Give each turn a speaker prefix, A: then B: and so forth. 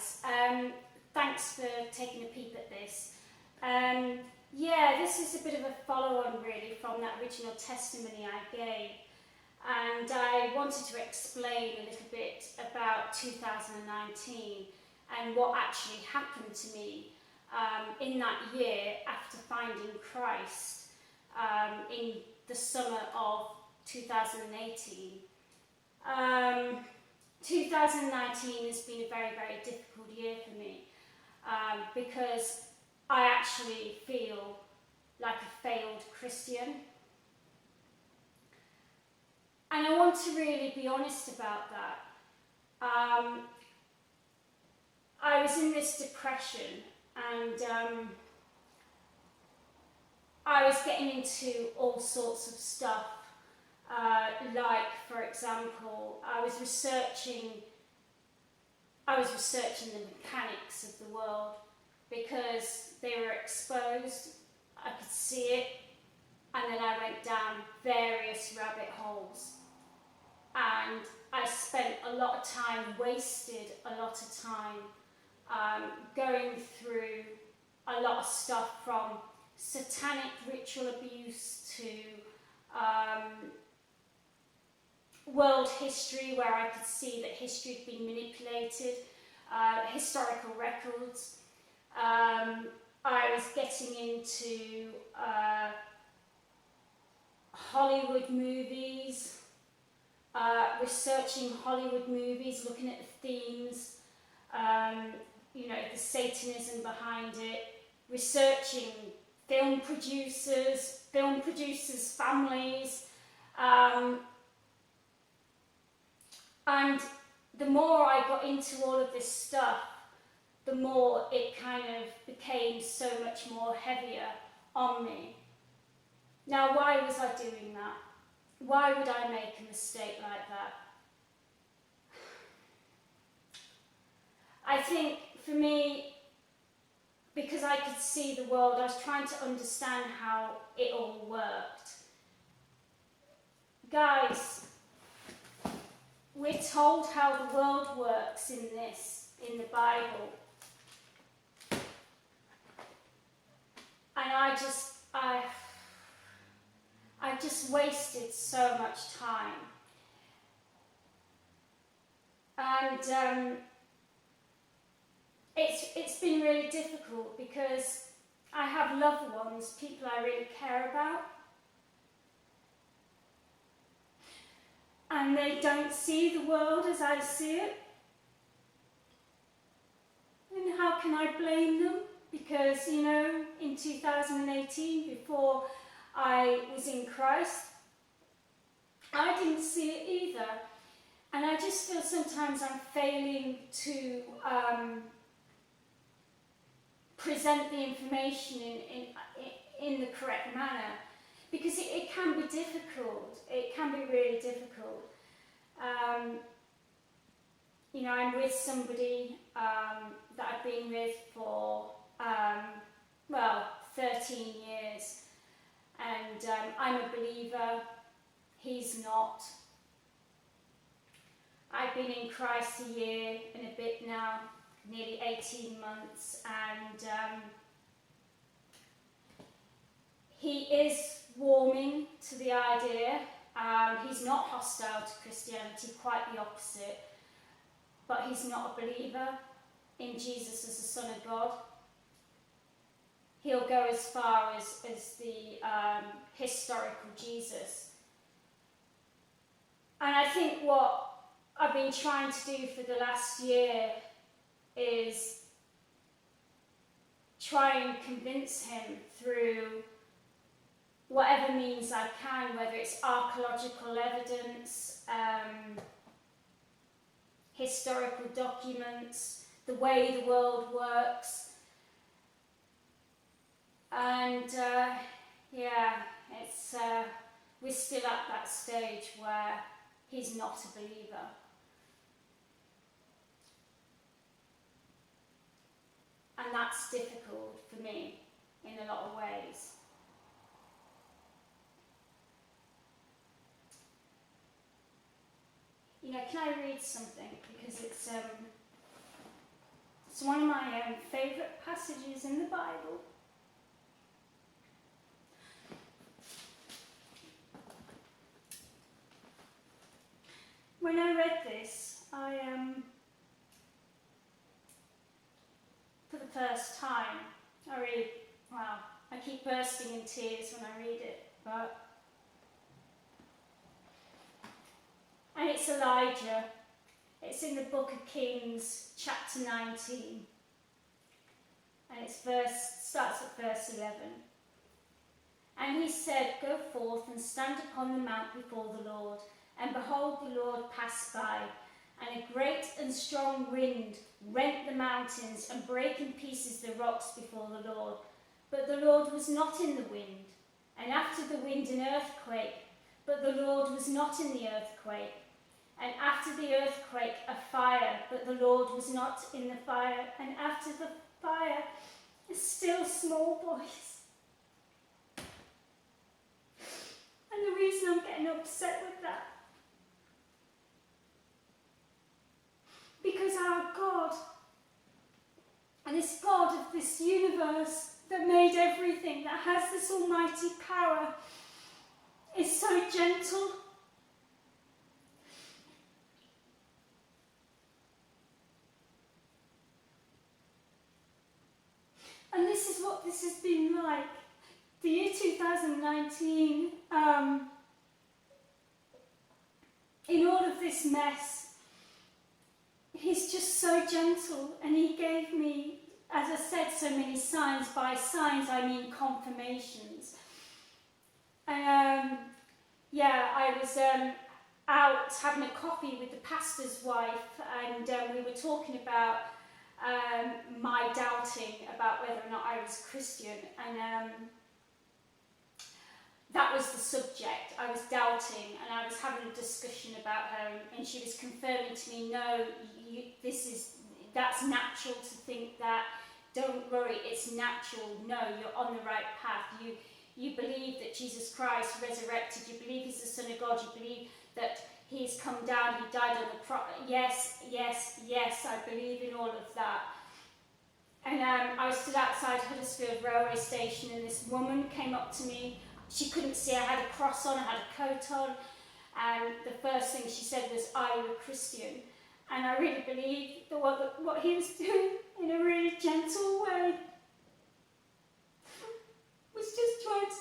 A: guys. Thanks for taking a peep at this. This is a bit of a follow-on really from that original testimony I gave, and I wanted to explain a little bit about 2019 and what actually happened to me in that year after finding Christ in the summer of 2018. 2019 has been a very, very difficult year for me because I actually feel like a failed Christian. And I want to really be honest about that. I was in this depression and I was getting into all sorts of stuff. Like, for example, I was researching the mechanics of the world because they were exposed. I could see it, and then I went down various rabbit holes. And I spent a lot of time, wasted a lot of time going through a lot of stuff from satanic ritual abuse to world history, where I could see that history had been manipulated, historical records. I was getting into Hollywood movies, researching Hollywood movies, looking at the themes, the Satanism behind it, researching film producers' families, and the more I got into all of this stuff, the more it kind of became so much more heavier on me. Now, why was I doing that? Why would I make a mistake like that? I think for me, because I could see the world, I was trying to understand how it all worked. Guys, we're told how the world works in the Bible. And I just wasted so much time. And it's been really difficult because I have loved ones, people I really care about, and they don't see the world as I see it. And how can I blame them? Because, in 2018, before I was in Christ, I didn't see it either. And I just feel sometimes I'm failing to present the information in the correct manner, because it can be difficult. It can be really difficult. I'm with somebody that I've been with for 13 years, and I'm a believer. He's not. I've been in Christ a year and a bit now, nearly 18 months, and he is warming to the idea. He's not hostile to Christianity, quite the opposite, but he's not a believer in Jesus as the Son of God. He'll go as far as the historical Jesus. And I think what I've been trying to do for the last year is try and convince him through whatever means I can, whether it's archaeological evidence, historical documents, the way the world works. And we're still at that stage where he's not a believer. And that's difficult for me in a lot of ways. Can I read something? Because it's It's one of my favourite passages in the Bible. When I read this, for the first time, I keep bursting in tears when I read it, and it's Elijah. It's in the book of Kings, chapter 19, and it starts at verse 11. And he said, "Go forth and stand upon the mount before the Lord. And behold, the Lord passed by, and a great and strong wind rent the mountains and brake in pieces the rocks before the Lord. But the Lord was not in the wind. And after the wind an earthquake, but the Lord was not in the earthquake. And after the earthquake a fire, but the Lord was not in the fire. And after the fire a still small voice." And the reason I'm getting upset with that, because our God, and this God of this universe that made everything, that has this almighty power, is so gentle. And this is what this has been like. The year 2019, in all of this mess, he's just so gentle, and he gave me, as I said, so many signs. By signs I mean confirmations. And I was out having a coffee with the pastor's wife, and we were talking about my doubting about whether or not I was Christian, and that was the subject. I was doubting, and I was having a discussion about her, and she was confirming to me, no, that's natural to think that. Don't worry, it's natural. No, you're on the right path. You believe that Jesus Christ resurrected. You believe he's the Son of God. You believe that he's come down, he died on the cross. Yes, I believe in all of that. And I was stood outside Huddersfield railway station, and this woman came up to me. She couldn't see, I had a cross on, I had a coat on, and the first thing she said was, "Are you a Christian?" And I really believed that what he was doing, in a really gentle way, was just trying to